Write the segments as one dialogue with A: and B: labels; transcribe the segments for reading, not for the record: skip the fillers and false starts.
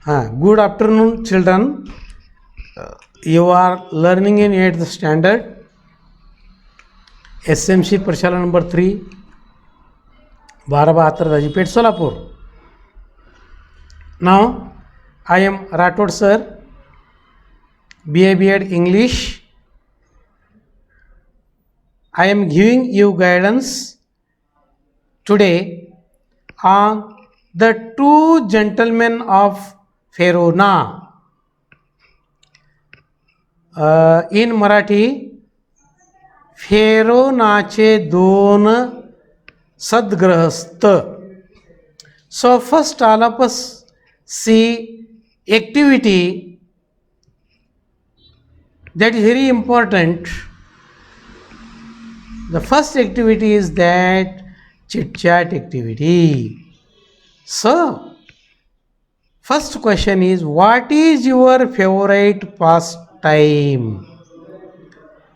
A: Good afternoon, children. You are learning in 8th standard, SMC प्रशाला number 3, 1272 Dajipet, Solapur. Now, I am Rathod sir, BA B.Ed English. I am giving you guidance today on the two gentlemen of Verona. In Marathi, फेरोनाचे दोन सद्गृहस्थ. So first all of us see activity that is very important. The first activity is that chit chat activity. So first question is, what is your favorite pastime?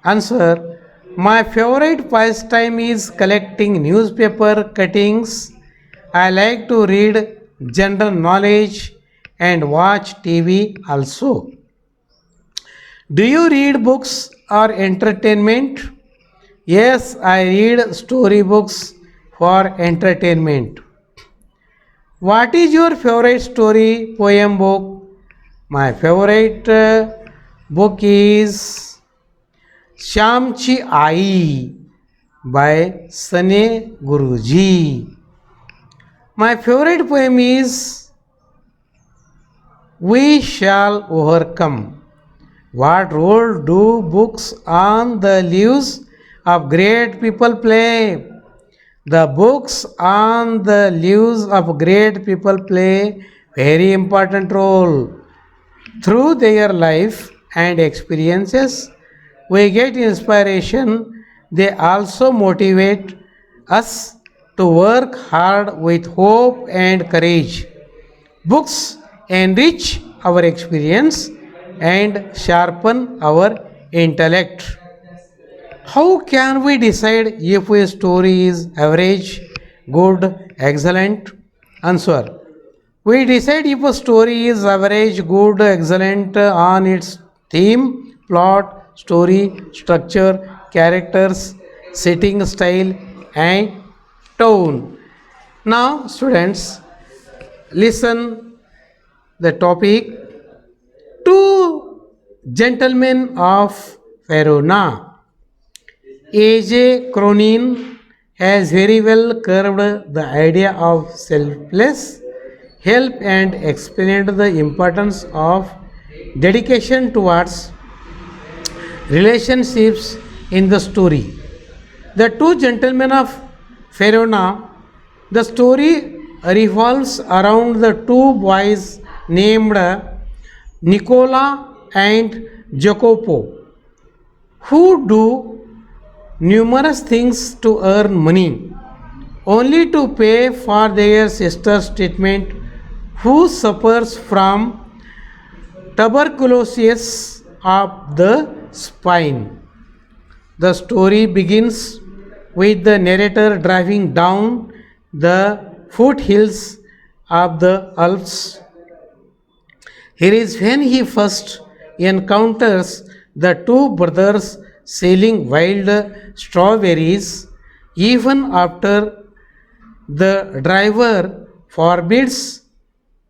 A: Answer: my favorite pastime is collecting newspaper cuttings. I like to read general knowledge and watch TV also. Do you read books or entertainment? Yes, I read story books for entertainment. What is your favorite story poem book? My favorite book is श्यामची आई by Sane Guruji. My favorite poem is We Shall Overcome. What role do books on the lives of great people play? The books on the lives of great people play very important role. Through their life and experiences, we get inspiration. They also motivate us to work hard with hope and courage. Books enrich our experience and sharpen our intellect. How can we decide if a story is average, good, excellent? Answer: we decide if a story is average, good, excellent on its theme, plot, story, structure, characters, setting style, and tone. Now, students, listen the topic. Two gentlemen of Verona. A.J. Cronin has very well curved the idea of selfless help and explained the importance of dedication towards relationships in the story. The two gentlemen of Verona. The story revolves around the two boys named Nicola and Jacopo, who do numerous things to earn money, only to pay for their sister's treatment, who suffers from tuberculosis of the spine. The story begins with the narrator driving down the foothills of the Alps. Here is when he first encounters the two brothers selling wild strawberries. Even after the driver forbids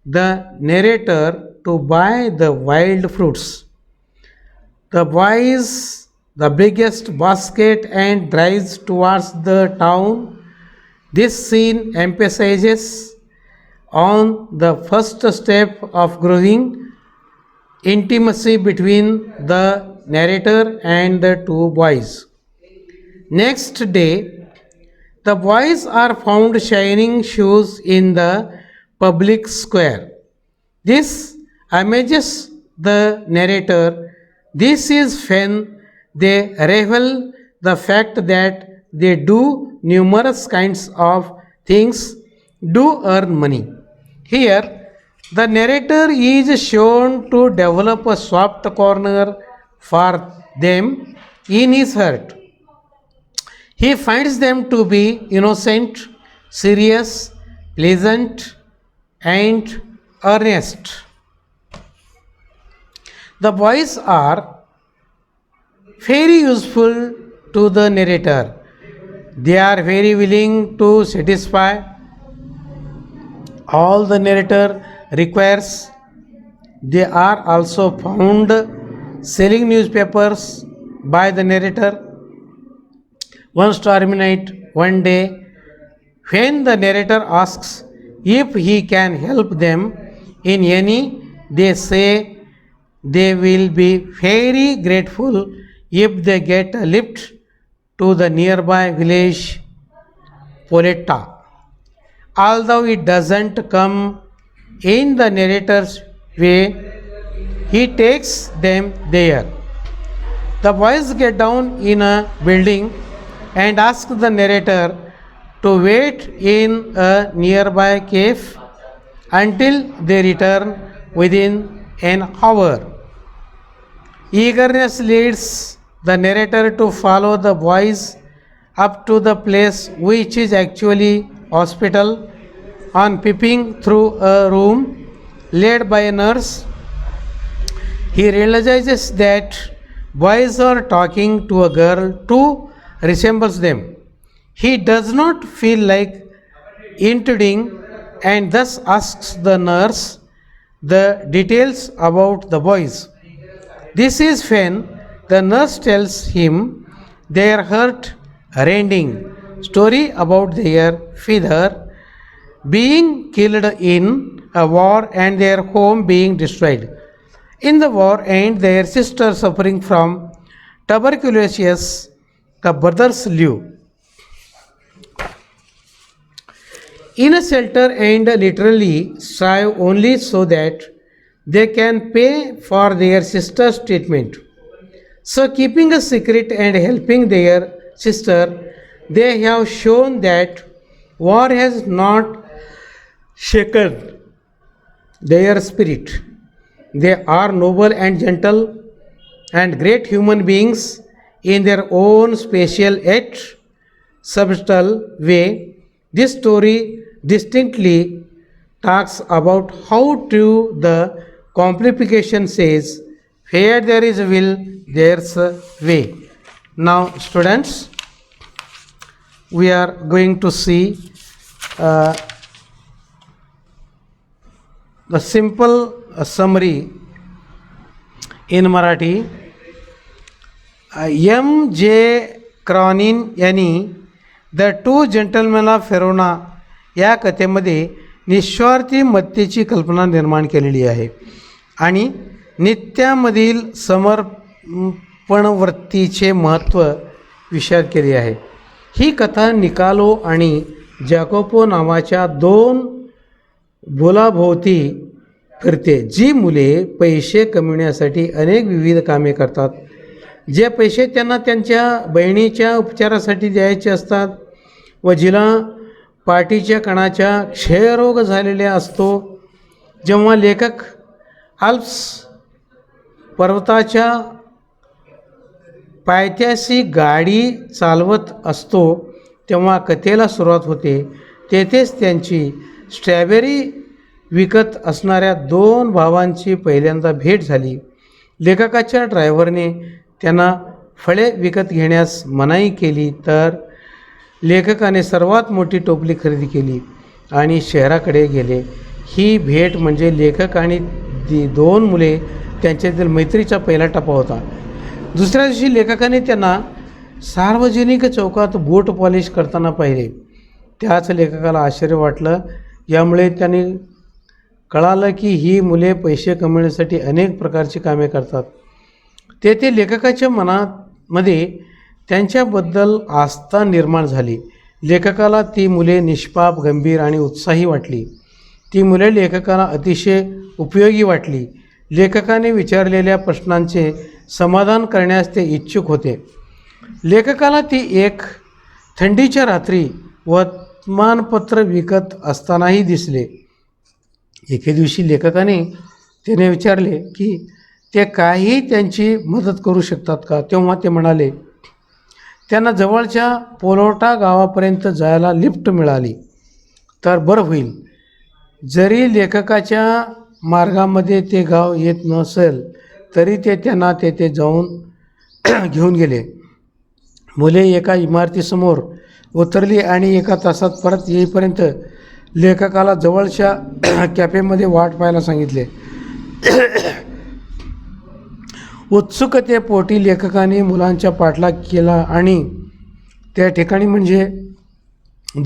A: the narrator to buy the wild fruits, the buys the biggest basket and drives towards the town. This scene emphasizes on the first step of growing intimacy between the narrator and the two boys. Next day, the boys are found shining shoes in the public square. This amazes the narrator. This is when they reveal the fact that they do numerous kinds of things to earn money. Here, the narrator is shown to develop a soft corner for them in his heart. He finds them to be innocent, serious, pleasant, and earnest. The boys are very useful to the narrator. They are very willing to satisfy all the narrator requires. They are also found selling newspapers by the narrator. One stormy night, one day, when the narrator asks if he can help them in any, they say they will be very grateful if they get a lift to the nearby village Poletta. Although it doesn't come in the narrator's way, he takes them there. The boys get down in a building and ask the narrator to wait in a nearby cave until they return within an hour. Eagerness leads the narrator to follow the boys up to the place which is actually hospital. On peeping through a room led by a nurse, he realizes that boys are talking to a girl who resembles them. He does not feel like intruding and thus asks the nurse the details about the boys. This is when the nurse tells him their heart rending story about their father being killed in a war and their home being destroyed in the war and their sister suffering from tuberculosis. The brothers live in a shelter and literally strive only so that they can pay for their sister's treatment. So, keeping a secret and helping their sister, they have shown that war has not shaken their spirit. They are noble and gentle and great human beings in their own special yet subtle way. This story distinctly talks about how to the complication says, where there is a will, there's a way. Now, students, we are going to see the simple summary in Marathi. M. J. क्रॉनिन यांनी the two gentleman of फेरोना या कथेमध्ये निस्वार्थी मत्तेची कल्पना निर्माण केलेली आहे आणि नित्यामधील समर्पणवृत्तीचे महत्त्व विचार केले आहे. ही कथा निकालो आणि जॅकोपो नावाच्या दोन भुलाभोवती फिरते. जी मुले पैसे कमविण्यासाठी अनेक विविध कामे करतात. जे पैसे त्यांना त्यांच्या बहिणीच्या उपचारासाठी द्यायचे असतात व जिला पाठीच्या कणाच्या क्षयरोग झालेला असतो. जेव्हा लेखक आल्प्स पर्वताच्या पायथ्याशी गाडी चालवत असतो तेव्हा कथेला सुरुवात होते. तेथेच त्यांची स्ट्रॉबेरी विकत असणाऱ्या दोन भावांची पहिल्यांदा भेट झाली. लेखकाच्या ड्रायव्हरने त्यांना फळे विकत घेण्यास मनाई केली तर लेखकाने सर्वात मोठी टोपली खरेदी केली आणि शहराकडे गेले. ही भेट म्हणजे लेखक आणि दोन मुले त्यांच्यातील मैत्रीचा पहिला टप्पा होता. दुसऱ्या दिवशी लेखकाने त्यांना सार्वजनिक चौकात बूट पॉलिश करताना पाहिले. त्याच लेखकाला आश्चर्य वाटलं. यामुळे त्यांनी कळालं की ही मुले पैसे कमविण्यासाठी अनेक प्रकारची कामे करतात. तेथे लेखकाच्या मनामध्ये त्यांच्याबद्दल आस्था निर्माण झाली. लेखकाला ती मुले निष्पाप, गंभीर आणि उत्साही वाटली. ती मुले लेखकाला अतिशय उपयोगी वाटली. लेखकाने विचारलेल्या प्रश्नांचे समाधान करण्यास ते इच्छुक होते. लेखकाला ती एक थंडीच्या रात्री वर्तमानपत्र विकत असतानाही दिसले. एके दिवशी लेखकाने त्याने विचारले की ते काही त्यांची मदत करू शकतात का. तेव्हा ते म्हणाले त्यांना जवळच्या पोलोटा गावापर्यंत जायला लिफ्ट मिळाली तर बरं होईल. जरी लेखकाच्या मार्गामध्ये ते गाव येत नसेल तरी ते त्यांना तेथे जाऊन घेऊन गेले. मुले एका इमारतीसमोर उतरली आणि एका तासात परत येईपर्यंत लेखकाला जवळच्या कॅफेमध्ये वाट पाहायला सांगितले. उत्सुकतेपोटी लेखकाने मुलांचा पाठलाग केला आणि त्या ठिकाणी म्हणजे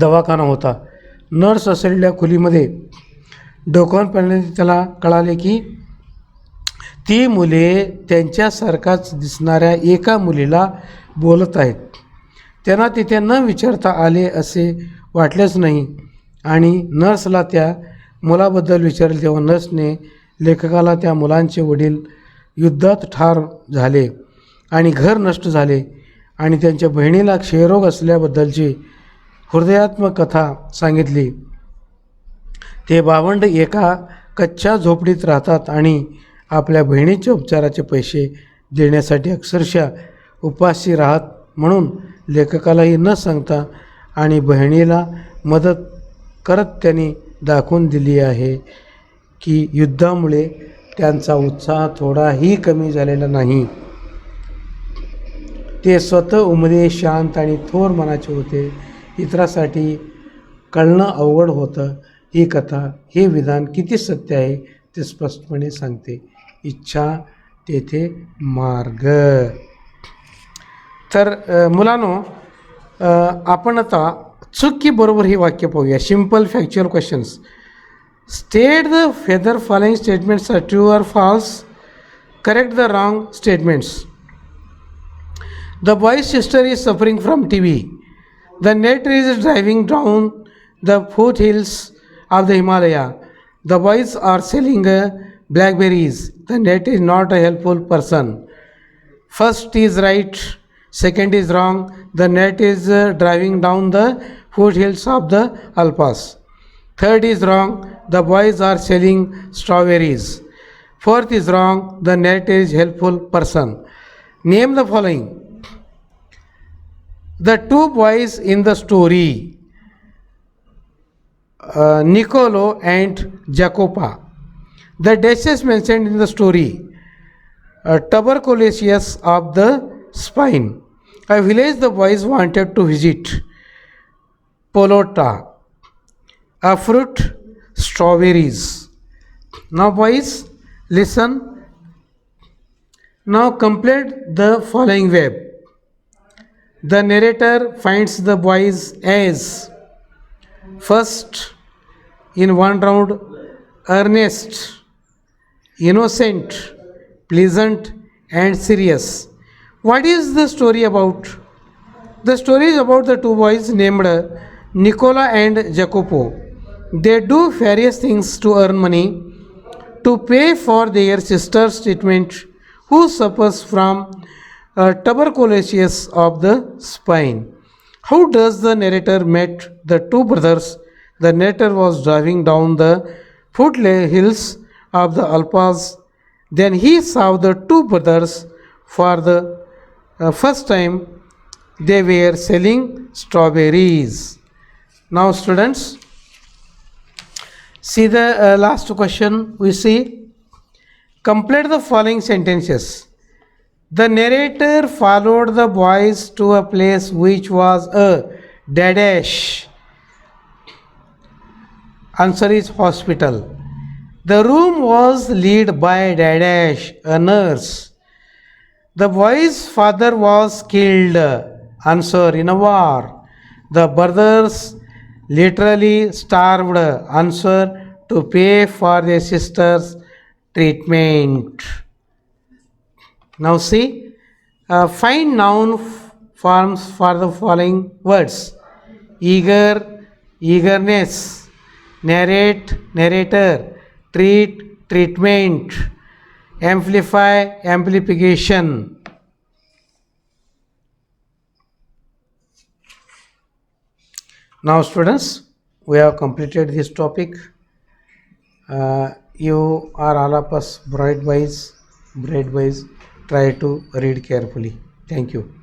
A: दवाखाना होता. नर्स असलेल्या खोलीमध्ये डोकावून त्याला कळाले की ती मुले त्यांच्यासारखाच दिसणाऱ्या एका मुलीला बोलत आहेत. त्यांना तिथे न विचारता आले असे वाटलेच नाही आणि नर्सला त्या मुलाबद्दल विचारले तेव्हा नर्सने लेखकाला त्या मुलांचे वडील युद्धात ठार झाले आणि घर नष्ट झाले आणि त्यांच्या बहिणीला क्षयरोग असल्याबद्दलची हृदयात्मक कथा सांगितली. ते भावंड एका कच्च्या झोपडीत राहतात आणि आपल्या बहिणीच्या उपचाराचे पैसे देण्यासाठी अक्षरशः उपाशी राहत म्हणून लेखकालाही न सांगता आणि बहिणीला मदत करत त्यांनी दाखवून दिली आहे की युद्धामुळे त्यांचा उत्साह थोडाही कमी झालेला नाही. ते स्वतः उमदे, शांत आणि थोर मनाचे होते. इतरांसाठी कळणं अवघड होतं. ही कथा, हे विधान किती सत्य आहे ते स्पष्टपणे सांगते. इच्छा तेथे मार्ग. तर मुलांनो, आपण आता चुकी बरोबर ही वाक्य पाहूया. Simple factual questions. State the whether following statements are true or false. Correct the wrong statements. The boy's sister is suffering from TB. The narrator is driving down the foothills of the Himalaya. The boys are selling blackberries. The narrator is not a helpful person. First is right, second is wrong. The narrator is driving down the foothills of the Alps. Third is wrong. The boys are selling strawberries. Fourth is wrong. The narrator is helpful person. Name the following. The two boys in the story, Nicolo and Jacopo. The dashes mentioned in the story, tuberculosis of the spine. A village the boys wanted to visit, Polota. A fruit, strawberries. Now boys, listen. Now complete the following web. The narrator finds the boys as: first, in one round, earnest, innocent, pleasant, and serious. What is the story about? The story is about the two boys named Nicola and Jacopo. They do various things to earn money to pay for their sister's treatment, who suffers from tuberculosis of the spine. How does the narrator met the two brothers? The narrator was driving down the foothills of the Alps. Then he saw the two brothers for the first time. They were selling strawberries. Now students, see the last question we see. Complete the following sentences. The narrator followed the boys to a place which was a dash. Answer is hospital. The room was led by dash, a nurse. The boy's father was killed. Answer, in a war. The brothers literally starved. Answer, to pay for their sister's treatment. Now see, find noun forms for the following words: eager, eagerness; narrate, narrator; treat, treatment; amplify, amplification. Now students, we have completed this topic. You are all of us bright boys. Try to read carefully. Thank you.